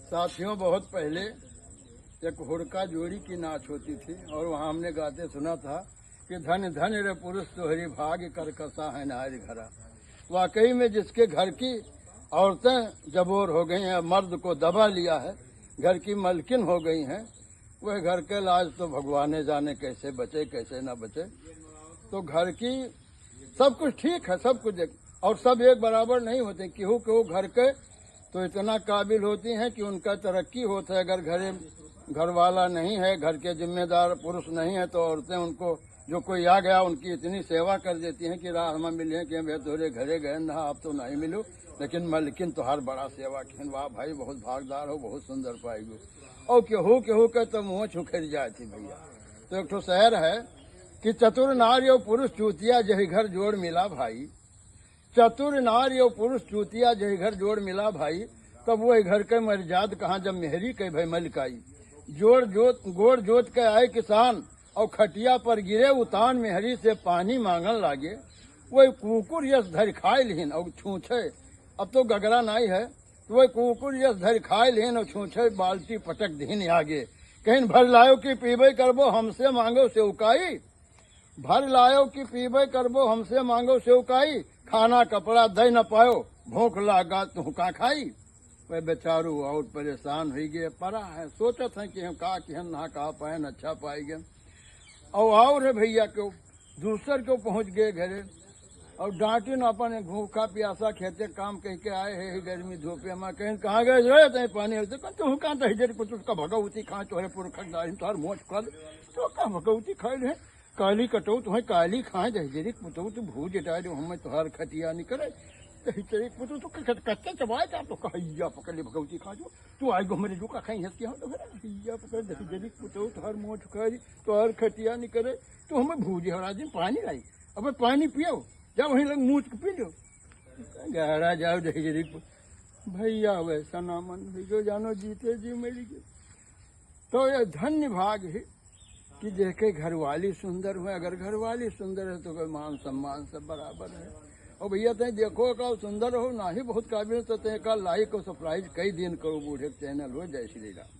साथियों, बहुत पहले एक हुड़का जोड़ी की नाच होती थी और वहाँ हमने गाते सुना था कि धन धन रे पुरुष तोहरी भाग्य कर कसा है नारी घरा। वाकई में जिसके घर की औरतें जबोर हो गई हैं, मर्द को दबा लिया है, घर की मलकिन हो गई हैं, वह घर के लाज तो भगवान जाने कैसे बचे कैसे न बचे। तो घर की सब कुछ ठीक है, सब कुछ और सब एक बराबर नहीं होते। केहू केहू घर के तो इतना काबिल होती हैं कि उनका तरक्की होता है। अगर घर वाला नहीं है, घर के जिम्मेदार पुरुष नहीं है, तो औरतें उनको जो कोई आ गया उनकी इतनी सेवा कर देती हैं कि राह में मिले कि भैया तोरे घरे गए ना, आप तो नहीं मिलो, लेकिन मलकिन तो हर बड़ा सेवा खेन। वाह भाई, बहुत भागदार हो, बहुत सुंदर पाएगी। और केहू के तो मुँह छुखर जाती भैया। तो एक ठो शहर है कि चतुर नारी और पुरुष चूतिया जही घर जोड़ मिला भाई। चतुर नारी और पुरुष चूतिया जही घर जोड़ मिला भाई। तब वो घर के मर्याद कहाँ जब मेहरी के भाई मलकाई। गोड़ जोत के आए किसान और खटिया पर गिरे उतान मेहरी से पानी मांगन लागे। वही कुकुर यश धर खाए लिहिन और छूछे, अब तो गगरा नहीं है, तो वही कुकुर यश धर खाए लिहिन और छूछे बाल्टी पटक दीन आगे। कहीं भर लायो कि पीबे करबो हमसे मांगो सेवकाई। भर लायो कि पीबे करबो हमसे मांगो सेवकाई। खाना कपड़ा दे न पायो भूख लागा तू का खाई। वह बेचारू और परेशान हो गए, परा है, सोचत है कि हम का किहन ना कहा पाए न अच्छा पाएंगे। और भैया क्यों दूसर क्यों पहुंच गए घरे और डांटी न अपन भूखा प्यासा खेते काम कह के आए है गर्मी धूपे में। कहीं कहाँ गए जो पानी होते तू कहाँ तो उसका भगवती कहाँ तोहरे पुरखक दारी तोहर मोच कर तो कहाँ भगवती खाए रहे काली कटो तुम्हें काली खाए दहजरी पुतो तू भू जटा दो हमें तुहार खटिया नहीं करे दहजरी पुतो तो कच्चा चबाए था तो कहिया पकड़ ले भगवती खा जो तू आई गो मेरे जो का खाई हंस के हम तो कहिया पकड़ दहजरी पुतो तुहार मोच खाई तुहार खटिया नहीं करे तो हमें भूजे और आज दिन पानी लाई अब पानी पियो जाओ वहीं लग मूछ के पी लो गहरा जाओ दहजरी भैया वैसा नामन जो जानो जीते जी मिली गई। तो यह धन्य भाग है कि देखे घरवाली सुंदर हुए। अगर घरवाली सुंदर है तो मान सम्मान सब बराबर है। और भैया तय देखो का सुंदर हो ना ही बहुत काबिल तो तय का लाइक और सरप्राइज कई दिन करो बूढ़े चैनल हो। जय श्री राम।